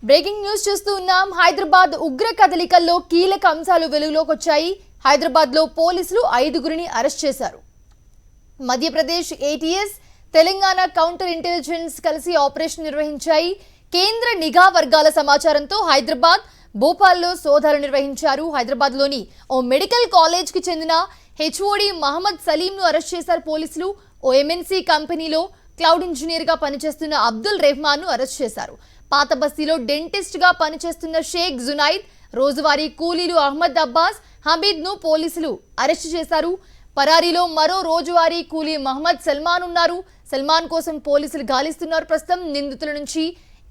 Breaking news చూస్తూ ఉన్నాం. హైదరాబాద్ ఉగ్ర కదలికల్లో కీలక అంశాలు వెలుగులోకి వచ్చాయి. హైదరాబాద్ లో పోలీసులు 5గురిని అరెస్ట్ చేశారు. Madhya Pradesh ATS, Telangana counter intelligence కలిసి ఆపరేషన్ నిర్వహించాయి. కేంద్ర నిఘా వర్గాల సమాచారంతో హైదరాబాద్, భోపాల్లో సోదాలు నిర్వహించారు. హైదరాబాద్ లోని ఓ మెడికల్ కాలేజ్ కి చెందిన హెచ్ఓడి మహమ్మద్ సలీం ను అరెస్ట్ చేశారు పోలీసులు. ఓ ఎంఎన్సీ కంపెనీలో క్లౌడ్ ఇంజనీర్ గా పనిచేస్తున్న అబ్దుల్ రెహమాన్ ను అరెస్ట్ చేశారు. పాత బస్తీలో డెంటిస్ట్ గా పనిచేస్తున్న షేక్ జునైద్, రోజువారీ కూలీలు అహ్మద్ అబ్బాస్, హమీద్ ను పోలీసులు అరెస్ట్ చేశారు. పరారీలో మరో రోజువారీ కూలీ మహమ్మద్ సల్మాన్ ఉన్నారు. సల్మాన్ కోసం పోలీసులు గాలిస్తున్నారు. ప్రస్తుతం నిందితుల నుంచి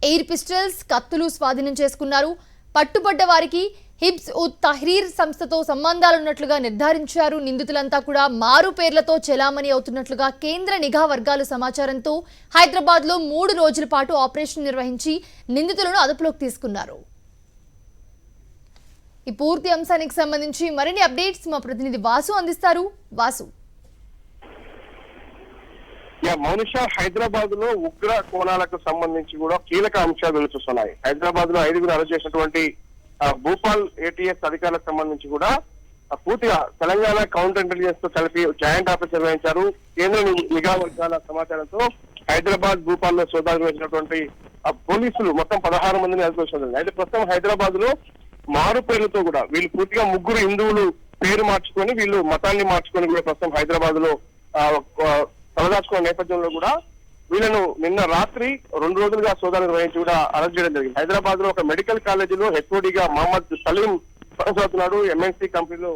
ఎయిర్ పిస్టల్స్, కత్తులు స్వాధీనం చేసుకున్నారు. పట్టుబడ్డ వారికి హిబ్స్ ఉత్ తహ్రీర్ సంస్థతో సంబంధాలున్నట్లుగా నిర్ధారించారు. నిందితులంతా కూడా మారు పేర్లతో చెలామణి అవుతున్నట్లుగా కేంద్ర నిఘా వర్గాల సమాచారంతో హైదరాబాద్ లో 3 రోజుల పాటు ఆపరేషన్ నిర్వహించి నిందితులను అదుపులోకి తీసుకున్నారు. ఈ పూర్తి అంశానికి సంబంధించి మరిన్ని అప్డేట్స్ మా ప్రతినిధి వాసు అందిస్తారు. వాసు. మౌనిష, హైదరాబాద్ లో ఉగ్ర కోణాలకు సంబంధించి కూడా కీలక అంశాలు వెలుస్తున్నాయి. హైదరాబాద్ లో 5గురు అరెస్ట్ చేసినటువంటి భూపాల్ ఏటీఎస్ అధికారులకు సంబంధించి కూడా పూర్తిగా తెలంగాణ కౌంటర్ ఇంటెలిజెన్స్ తో కలిపి జాయింట్ ఆపరేషన్ నిర్వహించారు. కేంద్ర నిఘా వర్గాల సమాచారంతో హైదరాబాద్, భూపాల్ లో సోదాలు నిర్వహించినటువంటి పోలీసులు మొత్తం 16 మందిని అదుపులోకి తీసుకున్నారు. అయితే ప్రస్తుతం హైదరాబాద్ లో మారు పేర్లతో కూడా వీళ్ళు పూర్తిగా 3 హిందువులు పేరు మార్చుకొని, వీళ్ళు మతాన్ని మార్చుకొని కూడా ప్రస్తుతం హైదరాబాద్ లో తలదాచుకున్న నేపథ్యంలో కూడా వీళ్ళను నిన్న రాత్రి 2 రోజులుగా సోదాలు నిర్వహించి కూడా అరెస్ట్ చేయడం జరిగింది. హైదరాబాద్ లో ఒక మెడికల్ కాలేజీలో హెచ్ఓడిగా మహమ్మద్ సలీం కొనసాగుతున్నాడు. ఎంఎన్సీ కంపెనీలో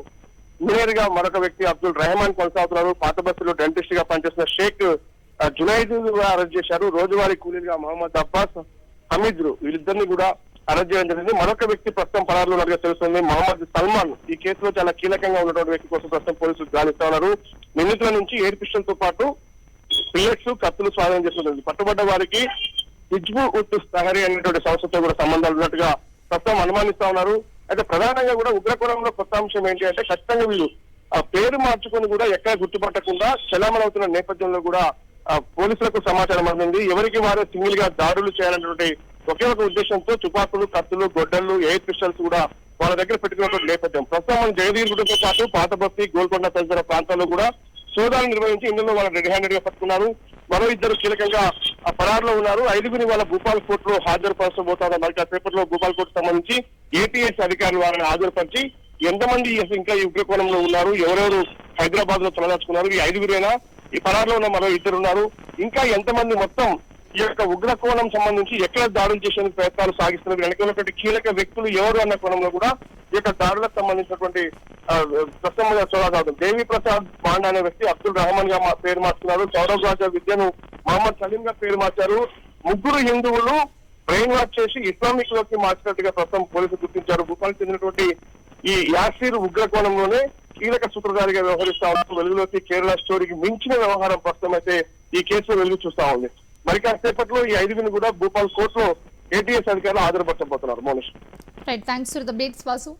ఇంజనీర్ గా మరొక వ్యక్తి అబ్దుల్ రెహమాన్ కొనసాగుతున్నారు. పాత బస్సులో డెంటిస్ట్ గా పనిచేస్తున్న షేక్ జునైద్ అరెస్ట్ చేశారు. రోజువారీ కూలీలుగా మహమ్మద్ అబ్బాస్, హమీద్ వీళ్ళిద్దరిని కూడా అరెస్ట్ చేయడం జరిగింది. మరొక వ్యక్తి ప్రస్తుతం పరారులో ఉన్నట్టుగా తెలుస్తుంది, మహమ్మద్ సల్మాన్. ఈ కేసులో చాలా కీలకంగా ఉన్నటువంటి వ్యక్తి కోసం ప్రస్తుతం పోలీసులు గాలిస్తా ఉన్నారు. నిందితుల నుంచి ఎయిర్ పిస్టల్ తో పాటు పిల్లెట్స్, కత్తులు స్వాధీనం చేస్తుంది. పట్టుబడ్డ వారికి హిజ్బు ఉత్ తహరీ అనేటువంటి సంస్థతో కూడా సంబంధాలు ఉన్నట్టుగా ప్రస్తుతం అనుమానిస్తా ఉన్నారు. అయితే ప్రధానంగా కూడా ఉగ్రకోణంలో కొత్త అంశం ఏంటి అంటే ఖచ్చితంగా వీళ్ళు పేరు మార్చుకొని కూడా ఎక్కడ గుర్తుపట్టకుండా చలామణి అవుతున్న నేపథ్యంలో కూడా పోలీసులకు సమాచారం అందింది. ఎవరికి వారే సింగిల్ గా దాడులు చేయాలనేటువంటి ఒకే ఒక ఉద్దేశంతో తుపాకులు, కత్తులు, గొడ్డళ్లు, ఎయిర్ పిస్టల్స్ కూడా వాళ్ళ దగ్గర పెట్టుకున్నటువంటి నేపథ్యం. ప్రస్తుతం మనం జగదీర్గుడితో పాటు పాత బస్తీ, గోల్కొండ తదితర ప్రాంతాల్లో కూడా సోదాలు నిర్వహించి ఇందులో వాళ్ళ రెడీ హ్యాండెడ్ గా పట్టుకున్నారు. మరో 2 కీలకంగా పరారులో ఉన్నారు. 5గురిని వాళ్ళ భూపాల్ కోర్టులో హాజరుపరచబోతారు. మరి కాసేపట్లో భూపాల్ కోర్టు సంబంధించి ఏటీఎస్ అధికారులు వారిని హాజరుపరిచి ఎంతమంది ఇంకా ఈ ఉగ్రకోణంలో ఉన్నారు, ఎవరెవరు హైదరాబాద్ లో తలదాచుకున్నారు, ఈ 5గురైనా, ఈ పరారులో ఉన్న మరో 2 ఉన్నారు, ఇంకా ఎంతమంది మొత్తం ఈ యొక్క ఉగ్ర కోణం సంబంధించి ఎక్కడ దాడులు చేసేందుకు ప్రయత్నాలు సాగిస్తున్నారు, వెనక ఉన్నటువంటి కీలక వ్యక్తులు ఎవరు అన్న కోణంలో కూడా ఈ యొక్క దాడులకు సంబంధించినటువంటి ప్రస్తుతం చూడాలి. దేవి ప్రసాద్ పాండా అనే వ్యక్తి అబ్దుల్ రెహమాన్ గా పేరు మార్చున్నారు. సౌరవ్ రాజా విద్యను మహమ్మద్ సలీం గా పేరు మార్చారు. 3 హిందువులు బ్రెయిన్ వాష్ చేసి ఇస్లామిక్ లోకి మార్చినట్టుగా ప్రస్తుతం పోలీసులు గుర్తించారు. భూపాల్ చెందినటువంటి ఈ యాసిర్ ఉగ్ర కోణంలోనే కీలక సూత్రధారిగా వ్యవహరిస్తా ఉన్నారు. వెలుగులోకి కేరళ స్టోరీకి మించిన వ్యవహారం ప్రస్తుతం అయితే ఈ కేసులో వెలుగు చూస్తా ఉంది. మరి కాసేపట్లో ఈ 5గురిని కూడా భూపాల్ కోర్టులో ఏటీఎస్ అధికారులు హాజరుపరచబోతున్నారు. Monish. Right, thanks for the updates Vasu.